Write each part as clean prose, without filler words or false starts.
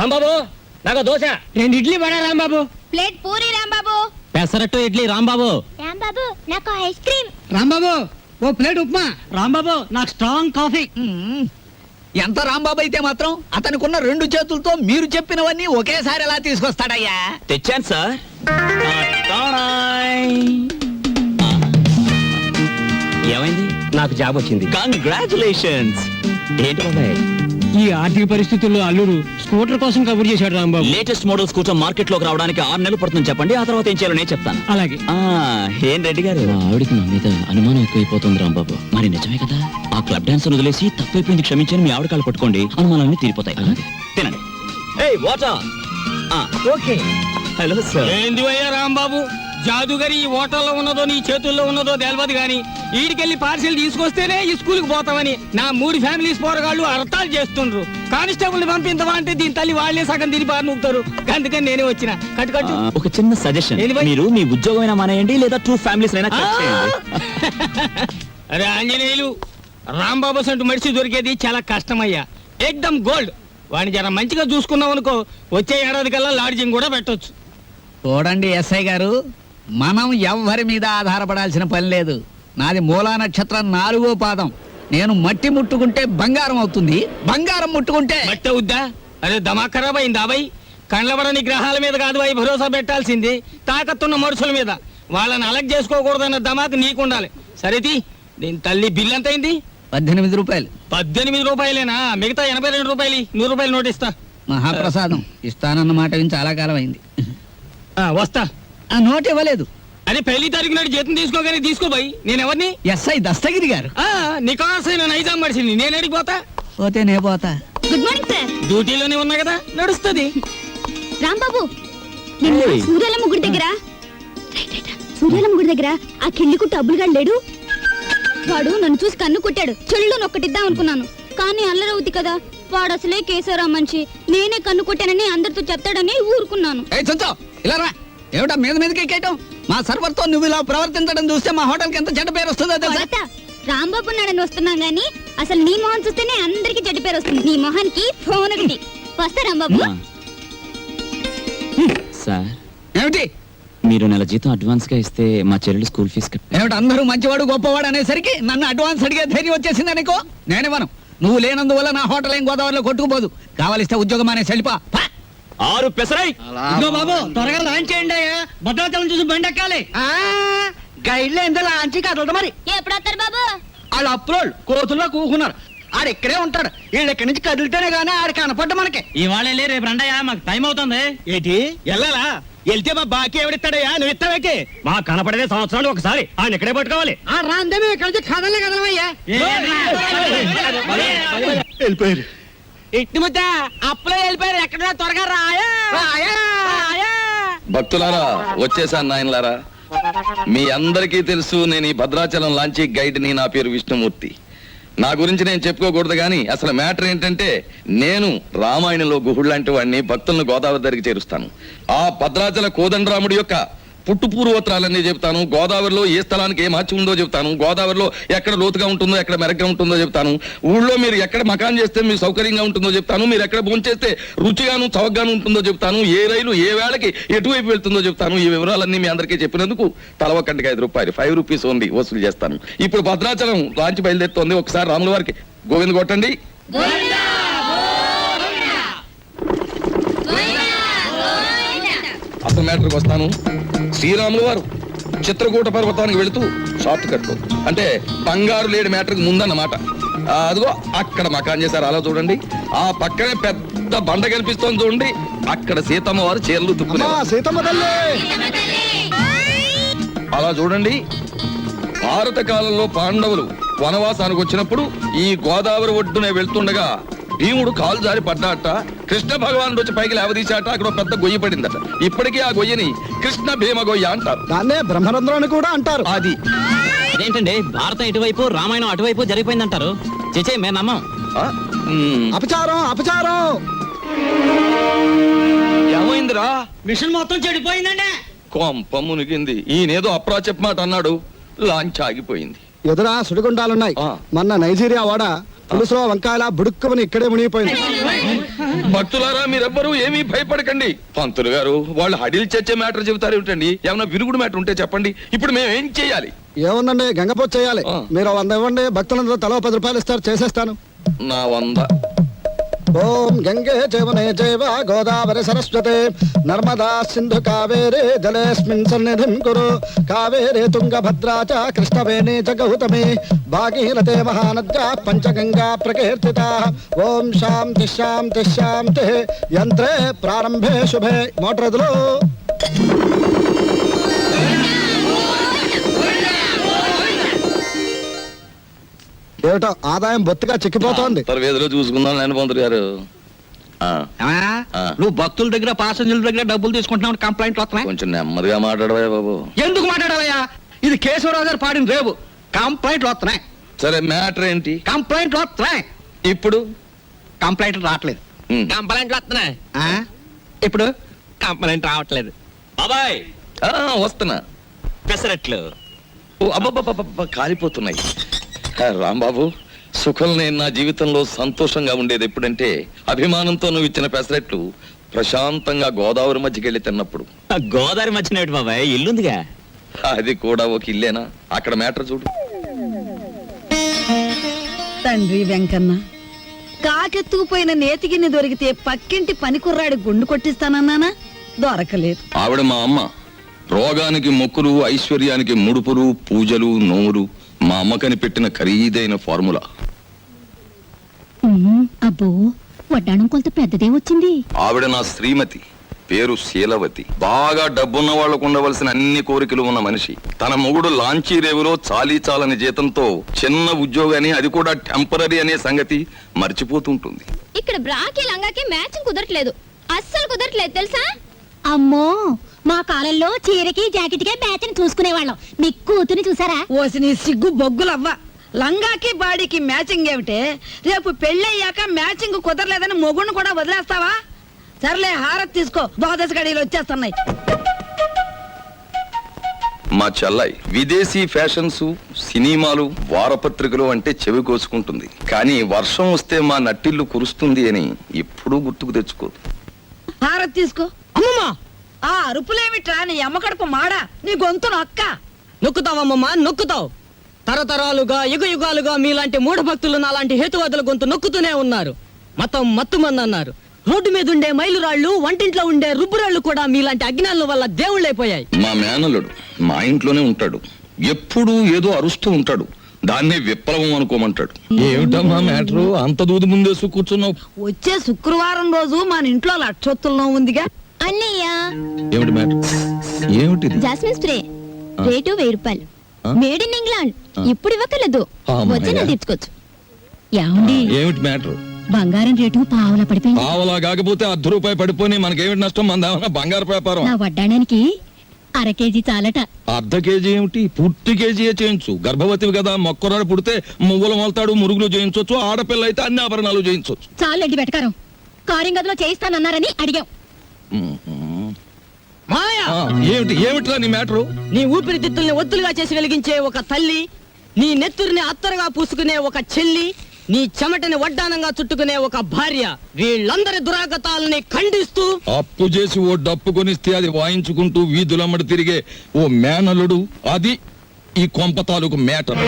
రాంబాబు నాకు దోశ 2 ఇడ్లీ వడ రాంబాబు. ప్లేట్ పూరి రాంబాబు. పెసరట్టు ఇడ్లీ రాంబాబు. రాంబాబు నాకు ice cream. Rambabu ఓ plate upma. Rambabu నాకు స్ట్రాంగ్ కాఫీ. ఎంత రాంబాబు అయితే మాత్రం అతనికున్న 2 చేతులతో మీరు చెప్పినవన్నీ ఒకేసారి ఎలా తీసుకొస్తాడయ్యా? తెచ్చాను సార్. ఏమైంది? నాకు జాబ్ వచ్చింది. కంగ్రాచులేషన్స్. ఏంటి బాబాయ్? ఈ ఆర్థిక పరిస్థితుల్లో అల్లుడు స్కూటర్ కోసం కబుర్ చేశాడు Rambabu. Latest model scooter market లోకి రావడానికి 6 నెలలు పడుతుంది చెప్పండి, ఆ తర్వాత ఏం చేయాలో నేను చెప్తాను. అలాగే. ఏం రెడ్డి గారు, ఆవిడికి నా మీద అనుమానం ఎక్కువైపోతుంది రాంబాబు. మరి నిజమే కదా, ఆ క్లబ్ డాన్స్ వదిలేసి తప్పైపోయింది క్షమించని మీ ఆవిడ కాళ్ళు పట్టుకోండి, అనుమానాన్ని తీరిపోతాయి. తినండి. వాటర్. ఓకే. Hello sir. ఏంది అయ్యా రాంబాబు, జాదుగరి ఈ హోటల్లో ఉన్నదో నీ చేతుల్లో ఉన్నదో తెలియదు గాని ఈడికెళ్ళి పార్సిల్ తీసుకొస్తేనే ఈ స్కూల్కి పోతామని నా 3 ఫ్యామిలీస్ పోరగాళ్ళు అర్థాలు చేస్తుండ్రు. కానిస్టేబుల్ పంపిందవా అంటే దీని తల్లి వాళ్లే సగం తిని బారి నూపుతారు. అందుకని నేనే వచ్చిన. కట్టు ఒక చిన్న సజెషన్, మీరు మీ ఉద్యోగమైనా మానేయండి లేదా 2 ఫ్యామిలీస్ అయినా కట్ చేయండి. అరే ఆంజనేయులు, రాంబాబు సంటూ మనిషి దొరికేది చాలా కష్టమయ్యా. ఏకదమ్ గోల్డ్. వాడిని జర మంచిగా చూసుకున్నాం అనుకో, వచ్చే ఏడాది కల్లా లాడ్జింగ్ కూడా పెట్టొచ్చు. చూడండి ఎస్ఐ గారు, మనం ఎవ్వరి మీద ఆధారపడాల్సిన పని లేదు. నాది మూలా నక్షత్రం 4వ పాదం. నేను మట్టి ముట్టుకుంటే బంగారం అవుతుంది, బంగారం ముట్టుకుంటే మట్టి అవుద్దా? అరే దమా ఖరాబ్ అయింది అబ్బాయి. కండ్లబడని గ్రహాల మీద కాదు అవి భరోసా పెట్టాల్సింది, తాకత్తున్న మనుషుల మీద. వాళ్ళని అలగ్ చేసుకోకూడదన్న దమాకు నీకుండాలి. సరేది, దీని తల్లి బిల్ ఎంత అయింది? 18 రూపాయలు. 18 రూపాయలేనా? మిగతా 82 రూపాయలు. 100 రూపాయలు నోట్ ఇస్తా. మహాప్రసాదం ఇస్తానన్నమాట విని చాలా కాలం అయింది. వస్తా. ఆ నోట్ ఇవ్వలేదు. అరే 1 తారీఖు నాడు జీతం తీసుకోగానే తీసుకోబోయి. నేను ఎవరిని? ఎస్ఐ దస్తగిరి గారు. నికాసైన నైజాం మనిషిని. నేను అడిగిపోతా. పోతే నే పోతా. Good morning sir. డ్యూటీలోనే ఉన్నా కదా, నడుస్తుంది. రాంబాబు, నిన్న సూర్యాలమ్మ గుడి దగ్గర ఆ కిళ్ళి కుట్టు అబ్బులుగాడు లేడు. వాడు నన్ను చూసి కన్ను కుట్టాడు. చెల్లు నొక్కటిద్దాం అనుకున్నాను, కానీ అల్లరవుద్ది కదా. వాడు అసలే కేశవరా మనిషి. నేనే కన్ను కొట్టానని అందరితో చెప్తాడని ఊరుకున్నాను. ఇలా రా. ఏమిటా మీదకి ఎక్కేయటం? మా సర్వర్ తో నువ్వు ఇలా ప్రవర్తించడం చూస్తే మా హోటల్ కి ఎంత చెడ్డ పేరు వస్తుందో తెలుసా? రాంబాబు నాడని వస్తున్నాం గానీ అసలు నీ మొహం చూస్తేనే అందరికి చెడ్డ పేరు వస్తుంది. నీ మొహానికి ఫోన్ ఒకటి. వస్తా రాంబాబు. సార్, ఏమిటి? మీరు నెల జీతం అడ్వాన్స్ గా ఇస్తే మా చెల్లెలు స్కూల్ ఫీజు ఏమిటి? అందరూ మంచివాడు గొప్పవాడు అనేసరికి నన్ను అడ్వాన్స్ అడిగే ధైర్యం వచ్చేసింది అనుకో. నేనివ్వను. నువ్వు లేనందువల్ల నా హోటల్ ఏం గోదావరిలో కొట్టుకుపోదు. కావాలిస్తే ఉద్యోగం అనే సెల్పా. 6 పెసరై. బాబు త్వరగా లాంచ్ చేయండి. భద్రాచలం చూసి బండి ఎక్కాలి. గైడ్లో ఎంత లాంచి కదలదు మరి. ఎప్పుడు వస్తారు బాబు? వాళ్ళు అప్రోల్ కోతుల్లో కూకున్నారు. ఆడు ఇక్కడే ఉంటాడు. వీళ్ళు ఇక్కడి నుంచి కదిలితేనే గానీ ఆడు కనపడ్డ మనకి. ఇవాళ రేపు రండయ్యా, మాకు టైం అవుతుంది. ఏంటి వెళ్ళాలా? వెళ్తే మా బాకీ ఎవడిస్తాడయ్యా? నువ్వు ఇస్తావేకి? మా కనపడేదే సంవత్సరాలు ఒకసారి. ఆయన ఇక్కడే పట్టుకోవాలి. రాందే మేము ఇక్కడ నుంచి కదలే కదలమయ్యా. వెళ్ళిపోయారు. ఇట్టి ముద్ద అప్పులో వెళ్ళిపోయారు. ఎక్కడ త్వరగా రాయా. భక్తులారా, వచ్చేసాను నాయనలారా. మీ అందరికీ తెలుసు, నేను ఈ భద్రాచలం లాంచీ గైడ్ని. నా పేరు విష్ణుమూర్తి. నా గురించి నేను చెప్పుకోకూడదు కానీ అసలు మ్యాటర్ ఏంటంటే, నేను రామాయణంలో గుహుడు లాంటి వాడిని. భక్తులను గోదావరి దగ్గరికి చేరుస్తాను. ఆ భద్రాచల కోదండరాముడి యొక్క పుట్టు పూర్వోత్తరాలన్నీ చెప్తాను. గోదావరిలో ఏ స్థలానికి ఏ మార్చి ఉందో చెప్తాను. గోదావరిలో ఎక్కడ లోతుగా ఉంటుందో, ఎక్కడ మెరగ్గా ఉంటుందో చెప్తాను. ఊళ్ళో మీరు ఎక్కడ మకాన్ చేస్తే మీకు సౌకర్యంగా ఉంటుందో చెప్తాను. మీరు ఎక్కడ భోంచేస్తే రుచిగాను చౌకగాను ఉంటుందో చెప్తాను. ఏ రైలు ఏ వేళకి ఎటువైపు వెళ్తుందో చెప్తాను. ఈ వివరాలన్నీ మీ అందరికీ చెప్పినందుకు తల ఒక్కంటికి 5 రూపాయలు, 5 రూపీస్ ఓన్లీ వసూలు చేస్తాను. ఇప్పుడు భద్రాచలం లాంచి బయలుదేరుతోంది. ఒకసారి రాముల వారికి గోవింద కొట్టండి. అసలు మ్యాటర్కి వస్తాను. శ్రీరాములు వారు చిత్రకూట పర్వతానికి వెళుతూ షార్ట్ కట్, అంటే బంగారు లేడి మ్యాటర్కి ముందన్నమాట. అదిగో అక్కడ మకాన్ చేశారు. అలా చూడండి. ఆ పక్కనే పెద్ద బండ కనిపిస్తోంది చూడండి. అక్కడ సీతమ్మ వారు చీరలు తుక్కునేవారు. అలా చూడండి. భారత కాలంలో పాండవులు వనవాసానికి వచ్చినప్పుడు ఈ గోదావరి ఒడ్డునే వెళ్తుండగా భీముడు కాలు జారి పడ్డాట. కృష్ణ భగవానుడు వచ్చి పైకి లేవదీశాట. అక్కడ పెద్ద గొయ్యి పడిందట. ఇప్పటికీ ఆ గొయ్యని కృష్ణ భీమ గొయ్య అంటారు. దాన్నే బ్రహ్మరంధ్రం అని కూడా అంటారు. అది అదేంటండి, భారతం ఇటువైపు రామాయణం అటువైపు జరిగిపోయిందంటారు. చేచే మేము నమ్మం. అపచారం అపచారం. ఏమైందిరా? మిషన్ మొత్తం చెడిపోయిందండి. కొంప మునిగింది. ఈయనేదో అప్రా చెప్పమాట అన్నాడు. లాంచ్ ఆగిపోయింది. ఎదురా సుడిగుండాలున్నాయి. మొన్న నైజీరియా వాడ పులుసులో వంకాయల బుడుక్కుమని ఇక్కడే మునిగిపోయింది. భక్తులారా మీరెవ్వరూ ఏమీ భయపడకండి. పంతులు గారు వాళ్ళు హడిల్ చచ్చే మ్యాటర్ చెబుతారు ఏమిటండి? ఏమైనా విరుగుడు మ్యాటర్ ఉంటే చెప్పండి. ఇప్పుడు మేము ఏం చేయాలి? ఏముందండి, గంగపోతు చేయాలి. ఆ. మీరు 100 ఇవ్వండి, భక్తులందరూ తలో 10 రూపాయలు ఇస్తారు, చేసేస్తాను. నా 100. ఓం గంగే జవనే జైవ గోదావరి సరస్వతే నర్మదా సింధు కావేరే జలేస్మిన్ సన్నిధిం కురు కావేరే తుంగభద్రా చ కృష్ణవేణి చ గౌతమి భాగీరథే మహానద్యా పంచగంగా ప్రకీర్తితా. ఓం శాంతి శాంతి శాంతి. యంత్రే ప్రారంభే శుభే. మోటార్ ఎదులు. ఏమిటో ఆదాయం బొత్తిగా చిక్కిపోతోంది. వేదిలో చూసుకుందాం లేని పంతులు గారు. ఆ, ఆ. నువ్వు భక్తుల దగ్గర పాసెంజర్ల దగ్గర డబ్బులు తీసుకుంటున్నావు, కంప్లైంట్లు వస్తున్నాయి. కొంచెం నెమ్మదిగా మాట్లాడవా బాబు. ఎందుకు మాట్లాడావయ్యా? ఇది కేశవరావు గారు పాడిన రేవు. కంప్లైంట్లు వస్తున్నాయి, సరే మ్యాటర్ ఏంటి కంప్లైంట్లు వస్తున్నాయి. ఇప్పుడు? కంప్లైంట్లు రావట్లేదు. కంప్లైంట్లు వస్తున్నాయి. ఆ? ఇప్పుడు కంప్లైంట్ రావట్లేదు. బాబాయ్ ఆ, వస్తున్నా. పెసరట్లు. ఓ అబ్బబ్బబ్బబ్బ, కాలిపోతున్నాయి. రాంబాబు, సుఖం నేను నా జీవితంలో సంతోషంగా ఉండేది ఎప్పుడంటే అభిమానంతో నువ్వు ఇచ్చిన పెసరెట్లు ప్రశాంతంగా గోదావరి మధ్యకెళ్ళి తిన్నప్పుడు. గోదావరి మధ్యన ఏమిటి బాబాయ్, ఇల్లుందిగా. అది కూడా ఒక ఇల్లేనా? అక్కడ మ్యాటర్ చూడు. తండ్రి వెంకన్న, కాకెత్తుకుపోయిన నేతిగిన్ని దొరికితే పక్కింటి పనికుర్రాడి గుండు కొట్టిస్తానన్నానా? దొరకలేదు. ఆవిడ మా అమ్మ. రోగానికి మొక్కులు, ఐశ్వర్యానికి ముడుపులు, పూజలు, నోములు మా అమ్మ కనిపెట్టిన ఖరీదైన ఫార్ములా. అబ్బో, వడ్డాణం కొంత పెద్దదే వచ్చింది. ఆవిడ నా శ్రీమతి, పేరు శీలవతి. బాగా డబ్బున్న వాళ్లకు ఉండవలసిన అన్ని కోరికలు ఉన్న మనిషి. తన మొగుడు లాంచీ రేవులో చాలీ చాలని జీతంతో చిన్న ఉద్యోగాన్ని, అది కూడా టెంపరరీ అనే సంగతి మర్చిపోతుంటుంది. ఇక్కడ బ్రాకి లంగాకి మ్యాచింగ్ కుదరట్లేదు, అస్సలు కుదరట్లేదు తెలుసా? అమ్మో, మా కాలంలో చీరకి జాకెట్కే మ్యాచింగ్ చూసుకునేవాళ్ళం. మీ కూతుని చూసారా? ఓసి నీ సిగ్గు బొగ్గులవ్వ. లంగాకి బాడీకి మ్యాచింగ్ ఏమిటే? రేపు పెళ్ళయ్యాక మ్యాచింగ్ కుదరలేదని మొగుణ్ణి కూడా వదిలేస్తావా? సర్లే, హారతి తీసుకో, ద్వాదశ గడియలు వచ్చేస్తున్నాయి. మా చెల్లాయి విదేశీ ఫ్యాషన్స్, సినిమాలు, వారపత్రికలు అంటే చెవి కోసుకుంటుంది. కానీ వర్షం వస్తే మా నట్టిల్లు కురుస్తుంది అని ఎప్పుడూ గుర్తుకు తెచ్చుకోదు. హారతి తీసుకో. అమ్మమ్మా, ఆ అరుపులేమిట్రా? నీ అమ్మ కడుపు మాడా, నీ గొంతు నొక్క. నొక్కుతావమ్మమ్మా, నొక్కుతావు. తరతరాలుగా యుగ యుగాలుగా మీలాంటి మూఢ భక్తులు నాలాంటి హేతువాదుల గొంతు నొక్కుతూనే ఉన్నారు. మతం మత్తుమంది అన్నారు. రోడ్డు మీద ఉండే మైలురాళ్లు, వంటింట్లో ఉండే రుబ్బురాళ్లు కూడా మీలాంటి అజ్ఞానుల వల్ల దేవుళ్ళైపోయాయి. మా మేనల్లుడు మా ఇంట్లోనే ఉంటాడు. ఎప్పుడూ ఏదో అరుస్తూ ఉంటాడు. దాన్నే విప్లవం అనుకోమంటాడు. ఏమిటమ్మా మ్యాటరు? అంత దూది ముందేసు కూర్చున్నావు. వచ్చే శుక్రవారం రోజు మన ఇంట్లో లక్షొత్తుల్లో ఉందిగా. అన్నయ్య, ఏమిటి మ్యాటర్? ఏమిటి? జాస్మిన్ స్ప్రే రేటు 1000 రూపాయలు. Made in England. ఇప్పుడు ఇవ్వకలేదు, అమ్మయ్య. వచ్చిన తీర్చుకోవచ్చు. ఏమండి, ఏమిటి మ్యాటర్? బంగారం రేటు పావులా పడిపోయింది. పావలా కాకపోతే ₹10 పడిపోయి మనకేమిటి నష్టం? మన బంగారు వ్యాపారం. నా వడ్డాణానికి 1/2 కేజీ చాలట. ½ కేజీ ఏమిటి? పూర్తి కేజీయే చేయించు. గర్భవతివి కదా, మొక్కరాడు పుడితే మువ్వలు మొలతాడు, మురుగులు చేయించవచ్చు. ఆడపిల్ల అయితే అన్ని ఆభరణాలు చేయించవచ్చు. చాలండి వెటకారం. కారింగదిలో చేయిస్తానన్నారని అడిగాం. మాయా, ఏమిటి? ఏమిట్రా నీ మ్యాటరు? నీ ఊపిరితిత్తుల్ని ఒత్తులుగా చేసి వెలిగించే ఒక తల్లి, నీ నెత్తురిని అత్తరుగా పూసుకునే ఒక చెల్లి, నీ చెమటని వడ్డానంగా చుట్టుకునే ఒక భార్య, వీళ్ళందరి దురాగతాలని ఖండిస్తూ అప్పు చేసి ఓ డప్పు కొనిస్తే అది వాయించుకుంటూ వీధులమ్మడి తిరిగే ఓ మేనలుడు, అది ఈ కొంప తాలూకు మేటర్.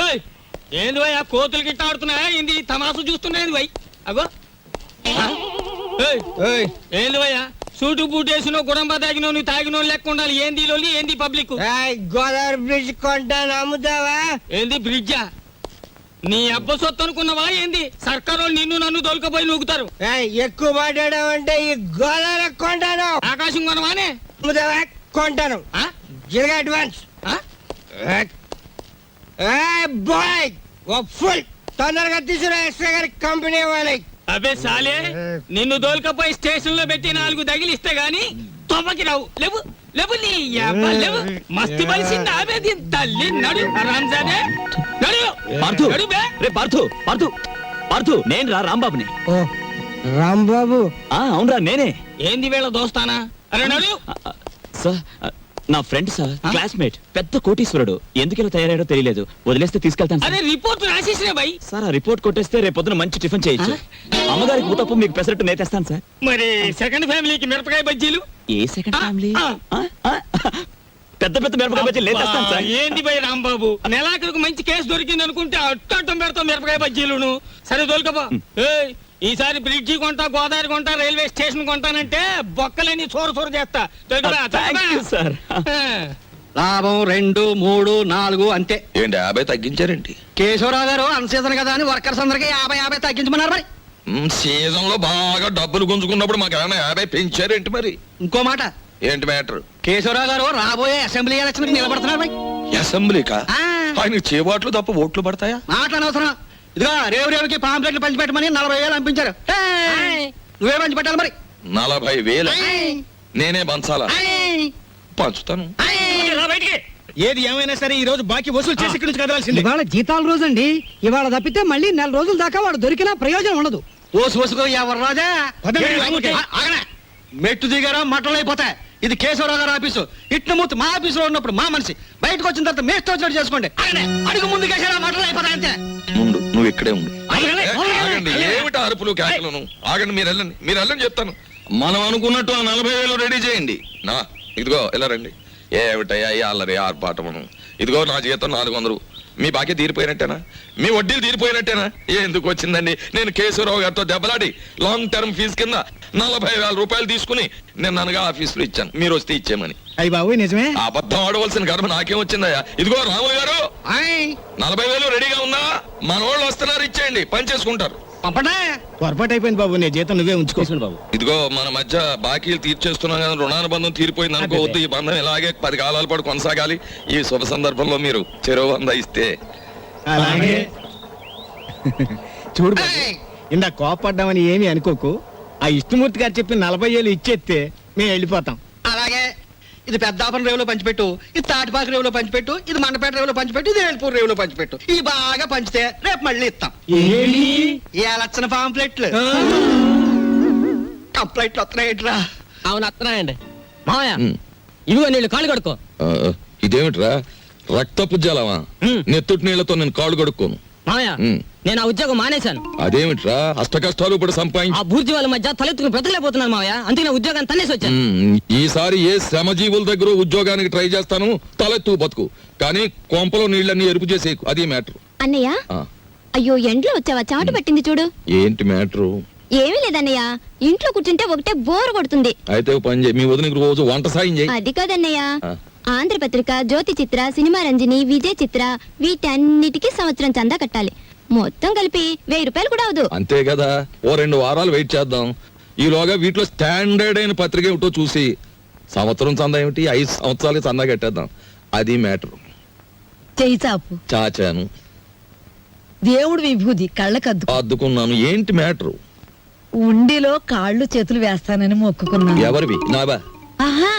ఏయ్, ఏంది భయ్, ఆ కోతులు గిట్ట ఆడుతున్నాయా? ఏంది తమాసు చూస్తున్నాయి భయ్? అగో, ఆ? ఏయ్, ఏంది భయ్యా? సూటు బూటేసినో గుడంబ తాగినో నువ్వు తాగినో లెక్క ఉండాలి. ఏంది లోలి, ఏంది పబ్లిక్? గోదావరి బ్రిడ్జ్ కొంటాను, అమ్ముతావా? ఏంది బ్రిడ్జా? నీ అబ్బ సొత్తు అనుకున్నావా ఏంది? సర్కారు నిన్ను నన్ను దొలకపోయి నూగుతారు. ఎక్కువ మాట్లాడావంటే ఈ గోదావరి కొంటాను. ఆకాశం కొనవానే? అమ్ముతావా? కొంటాను. ఆ? జిల్గా అడ్వాన్స్. ఆ? బాయ్, ఓ ఫుల్ తొందరగా తీసుకురా, ఎస్ఐ గారి కంపెనీ వాళ్ళకి. అబే సాలే, నిన్ను దోల్కపోయి స్టేషన్ లో పెట్టి 4 తగిలిస్తే గాని తొమ్మకి రావు. లేవు లేవు, నీ యబ్బ లేవు. మస్తు బలిసింది ఆమె దీని తల్లి. నడు రాంజానే, నడు పార్థు, నడు బే. రే పార్థు, పార్థు, పార్థు, నేను రా రాంబాబుని. ఓ రాంబాబు, అవునరా నేనే. ఏంది వీళ్ళ దోస్తానా? అరే నడు. నా ఫ్రెండ్ సార్ క్లాస్మేట్ పెద్ద కోటీశ్వరుడు ఎందుకు ఇలా తయారయ్యాడో తెలియలేదు వదిలేస్తే తీసుకెళ్తాను సార్. అరే రిపోర్ట్ రాసేసినా భయ్. సార్ ఆ రిపోర్ట్ కొట్టేస్తే రేపు పొద్దున మంచి టిఫిన్ చేయొచ్చు. అమ్మగారికి ఊతప్పు మీకు పెసరట్టు నేతేస్తాను సార్. మరి సెకండ్ ఫ్యామిలీకి మిరపకాయ బజ్జీలు. ఏ సెకండ్ ఫ్యామిలీ? ఆ. పెద్ద పెద్ద మిరపకాయ బజ్జీలు నేతేస్తాను సార్. ఏంది భయ్ రాంబాబు, నెలాఖరికి మంచి కేసు దొరికింది అనుకుంటే అట్టం పెడతాం మిరపకాయ బజ్జీలును. సరే దొరకబా. ఏయ్ ఈసారి బ్రిడ్జి కొంటా, గోదావరి కొంటా, రైల్వే స్టేషన్ కొంటానంటే బొక్కలని చోర చేస్తా. దొరకబా, Thank you, sir. లాభం 2, 3, 4 అంతే. ఏంటి 50 తగ్గించారేంటి? కేశవరావు గారు అన్సీజన్ కదా అని వర్కర్స్ అందరికి 50 తగ్గించమన్నారు మరి. సీజన్ లో బాగా డబ్బులు గుంజుకున్నప్పుడు మాకు ఏమైనా 50 పెంచారేంటి మరి? ఇంకో మాట, ఏంటి మ్యాటర్? కేశవరావు గారు రాబోయే అసెంబ్లీ ఎలక్షన్ నిలబడుతున్నారు మరి. అసెంబ్లీకా? ఆ. ఆయన చేబాట్లు తప్ప ఓట్లు పడతాయా? మాట్లాడనవసరం. ఇదిగో రేవుకి పాంప్లెట్లు పంచిపెట్టమని 40,000 పంపించారు. నువ్వే పంచి పెట్టాలి మరి. 40,000 నేనే పంచాలా? పంచుతాను. ఏది ఏమైనా సరే ఈ రోజు బాకీ వసూలు చేసి ఇక్కడి నుంచి కదలాల్సింది. ఇవాళ జీతాల రోజు అండి. ఇవాళ తప్పితే మళ్ళీ 4 రోజుల దాకా వాడు దొరికినా ప్రయోజనం ఉండదు. ఓసుకో ఎవరు రాజా. ఆగనే. మెట్టు దిగారా మట్టలు అయిపోతాయి. ఇది కేశవరావు గారు ఆఫీసు. ఇట్ల మూర్తి మా ఆఫీసులో ఉన్నప్పుడు మా మనిషి, బయటకు వచ్చిన తర్వాత మేస్తో వచ్చినట్టు చేసుకోండి. ఆగనే. అడుగు ముందు కేసారా మట్టలు అయిపోతాయి అంతే. ముందు నువ్వు ఇక్కడే ఉండు. ఆగనే. ఆగండి, ఏమిటి అరుపులు కేకలను? ఆగండి, మీరు వెళ్ళండి చెప్తాను. మనం అనుకున్నట్టు ఆ 40,000 రెడీ చేయండి. నా ఇదిగో ఎలా రండి. ఏమిటయ్యా ఈ అల్లరి ఆర్పాటమును? ఇదిగో నా జీతం 400. మీ బాకీ తీరిపోయినట్టేనా? మీ వడ్డీలు తీరిపోయినట్టేనా? ఎందుకు వచ్చిందండి? నేను కేశవరావు గారితో దెబ్బలాడి లాంగ్ టర్మ్ ఫీజు కింద 40,000 రూపాయలు తీసుకుని నేను అనగా ఆఫీసులో ఇచ్చాను, మీరు వస్తే ఇచ్చేమని. అయ్యి బాబు నిజమే. అబద్ధం ఆడవలసిన గర్భ నాకేం వచ్చిందయ్యా? ఇదిగో రాములు గారు, 40,000 రెడీగా ఉందా? మన వాళ్ళు వస్తున్నారు, ఇచ్చేయండి, పని చేసుకుంటారు. పంపండి. పొరపాటు అయిపోయింది బాబు, నీ జీతం నువ్వే ఉంచుకోవాలి బాబు. ఇదిగో మన మధ్య బాకీలు తీర్చేస్తున్నాం కదా, రుణానుబంధం తీరిపోయింది అనుకోవద్దు. ఈ బంధం ఇలాగే 10 కాలాల పాటు కొనసాగాలి. ఈ శుభ సందర్భంలో మీరు చెరువు 100 ఇస్తే. అలాగే చూడు బాబు, ఇందా కోపడ్డామని ఏమీ అనుకోకు. ఆ ఇష్టమూర్తి గారు చెప్పి 40,000 ఇచ్చేస్తే మేము వెళ్ళిపోతాం. అలాగే. ఇది పెద్దాపురం రేవులో పంచిపెట్టు, ఇది తాటిపాక రేవులో పంచిపెట్టు, ఇది మండపేట రేవులో పంచిపెట్టు, ఇది ఏల్పూర్ రేవులో పంచిపెట్టు. ఇది బాగా పంచితే రేపు మళ్ళీ ఇస్తాం. ఏ లక్షణ పాంప్లెట్లు కంప్లైంట్లు వస్తున్నాయిట్రా. అవును వస్తున్నాయండి మావయ్య. ఉమ్. ఇదిగో నీళ్ళు కాళ్ళు కడుక్కో. ఇదేమిట్రా రక్తపు జలమా? నెత్తుటి నీళ్లతో నేను కాళ్ళు కడుక్కోను. మావయ్య ఉమ్. నేను ఆ ఉద్యోగం మానేశాను. అదేమిట్రా అష్ట కష్టాలు ఇప్పుడు ఆ సంపాదించి బూర్జీ వాళ్ళ మధ్య తలెత్తుకుని బ్రతకలేకపోతున్నాను మావయ్య. అందుకే నా ఉద్యోగాన్ని తన్నేసి వచ్చాను. ఈసారి ఏ శ్రమజీవుల దగ్గర ఉద్యోగానికి ట్రై చేస్తాను, తలెత్తు బతుకు. కానీ కొంపలో నీళ్ళన్నీ ఎరుపు చేసేకు, అది మ్యాటర్. అన్నయ్య, అయ్యో ఎండ్లో వచ్చావా? చెమట పట్టింది చూడు. ఏంటి మ్యాటరు? ఏమీ లేదన్నయ్య, ఇంట్లో కూర్చుంటే ఒకటే బోర్ కొడుతుంది. అయితే ఓ పని చేయి, మీ వదినకి రోజు వంట సాయం చేయి. అది కాదన్నయ్య, ఆ. ఆంధ్రపత్రిక, జ్యోతి చిత్ర, సినిమా రంజని, విజయ్ చిత్ర వీటన్నిటికీ సంవత్సరం చందా కట్టాలి. మొత్తం కలిపి 1000 రూపాయలు కూడా అవదు. అంతే కదా, ఓ 2 వారాలు వెయిట్ చేద్దాం. ఈలోగా వీటిలో స్టాండర్డ్ అయిన పత్రిక ఏమిటో చూసి సంవత్సరం చందా ఏమిటి, 5 సంవత్సరాలు చందా కట్టేద్దాం. అది మ్యాటర్. చెయ్యి చాపు. చాచాను, దేవుడు విభూది కళ్ళకద్దు. అద్దుకున్నాను. ఏంటి మ్యాటర్? ఉండిలో కాళ్ళు చేతులు వేస్తానని మొక్కుకున్నాను. ఎవరివి? నావా? ఆహా,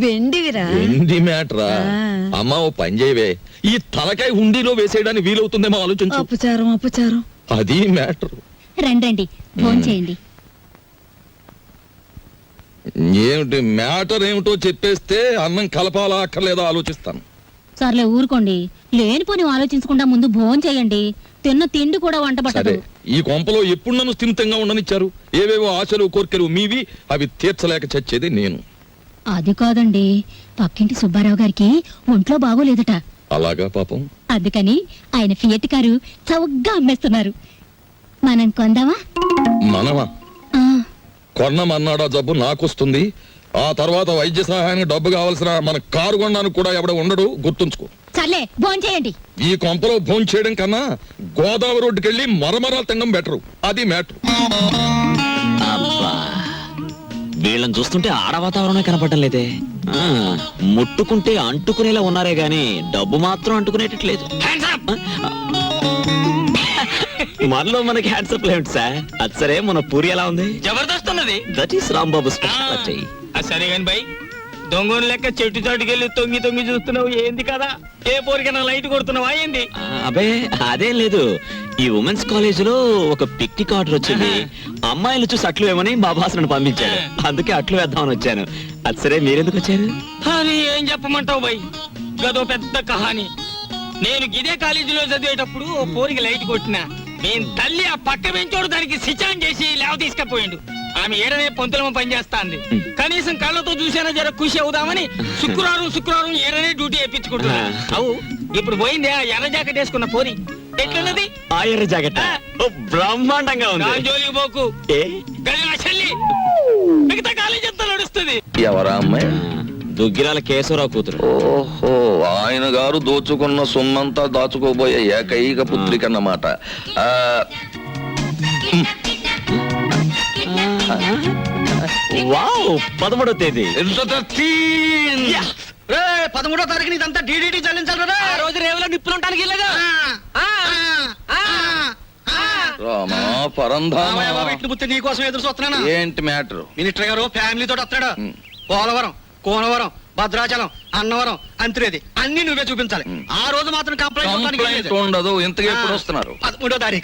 వెండివిరా. ఏంటి మ్యాటరా? ఆ. అమ్మా ఓ పని చేయవే, ఈ తలకాయ హుండీలో వేసేయడానికి వీలవుతుందేమో ఆలోచించు. అపచారం. అది మ్యాటర్. రండి ఫోన్ చేయండి. ఏమిటి మ్యాటర్ ఏమిటో చెప్పేస్తే అన్నం కలపాలా అక్కర్లేదా ఆలోచిస్తాను. సర్లే ఊరుకోండి, లేనిపోని ఆలోచించకుండా ముందు భోజనం చేయండి. తిన్న తిండి కూడా వంట సరే, పట్టదు. ఈ కొంపలో ఎప్పుడు నన్ను స్థిమితంగా ఉండనిచ్చారు? ఏవేవో ఆశలు కోర్కెలు మీవి, అవి తీర్చలేక చచ్చేది నేను. అది కాదండి, పక్కింటి సుబ్బారావు గారికి ఒంట్లో బాగోలేదట. అలాగా పాపం. అందుకని ఆయన ఫియట్ కారు చౌకగా అమ్మేస్తున్నారు. మనం కొందామా? మనమా? ఆ, కొన్నమన్నాడా జబ్బు నాకొస్తుంది. ఆ తర్వాత వైద్య సహాయానికి డబ్బు కావాల్సిన మన కారు కొనడానికి కూడా ఎవడ ఉండడు, గుర్తుంచుకో. సర్లే భోజనం చేయండి. ఈ కొంపలో భోంచేయడం చేయడం కన్నా గోదావరి రోడ్డుకెళ్ళి మరమరాలు తినడం బెటరు. అది మ్యాటర్. అబ్బా, వీళ్ళని చూస్తుంటే ఆడ వాతావరణమే కనపడటం లేదే. ముట్టుకుంటే అంటుకునేలా ఉన్నారే గాని డబ్బు మాత్రం అంటుకునేటట్లేదు. మనలో మనకి హ్యాండ్సప్ లేదు సార్. అది సరే, మన పూరి ఎలా ఉంది? జబర్దస్త్ ఉన్నది. That is Rambabu speciality. సరే కాని భయ్, దొంగను లెక్క చెట్టు చాటుకెళ్ళి తొంగి తొంగి చూస్తున్నావు ఏంది కదా? ఏ పోరికైనా లైట్ కొడుతున్నావా ఏంది? అబే అదేం లేదు, ఈ ఉమెన్స్ కాలేజ్ లో ఒక పిక్నిక్ ఆర్డర్ వచ్చింది. అమ్మాయిలు చూసి అట్లు వేమని మా బాస్ నన్ను పంపించాడు, అందుకే అట్లు వేద్దామని వచ్చాను. అది సరే, మీరెందుకు వచ్చారు? అని ఏం చెప్పమంటావు బై? గదో పెద్ద కహాని. నేను ఇదే కాలేజీలో చదివేటప్పుడు ఓ పోరికి లైట్ కొట్టినా. నేను తల్లి ఆ పక్క పెంచోడు దానికి సిచాన్ చేసి లేవ తీసుకపోయిండు. ఆమె ఏడనే పొంతులమ పనిచేస్తాంది. కనీసం కళ్ళతో చూసేనా జర ఖుషి అవుదామని శుక్రవారం ఏడనే డ్యూటీ వేయించుకుంటున్నా. అవు ఇప్పుడు పోయింది ఆ ఎర్ర జాకెట్ వేసుకున్న పోరి. ఎట్లున్నది ఆ ఎర్ర జాకెట్ బ్రహ్మాండంగా ఉంది. దాని జోలికి పోకు, ఏ? గది నా చెల్లి. మిగతా కాలేజీ అంతా నడుస్తుంది. ఎవరా అమ్మాయి? దుగ్గిరాల కేశవరావు కూతురు. ఓహో, ఆయన గారు దోచుకున్న సొమ్మంతా దాచుకోబోయే ఏకైక పుత్రిక అన్నమాట. వావ్, 13వ తేదీ. యా. 13వ తారీఖున ఇదంతా డీడీటీ చెల్లించాలి రా. ఆ రోజు రేవులో నిప్పులు ఉంటానికి వెళ్ళదు. రామా పరంధామా, ఇట్లు పుత్తి నీ కోసం ఎదురు చూస్తున్నానా? ఏంటి మ్యాటర్? మినిస్టర్ గారు ఫ్యామిలీ తోటి వస్తాడు. పోలవరం, కోనవరం, భద్రాచలం, అన్నవరం, అంత్రేది అన్ని నువ్వే చూపించాలి. ఆ రోజు మాత్రం కంప్లైంట్ ఉండదు. ఇంతగా ఎప్పుడు వస్తున్నారు? 13వ తారీఖు.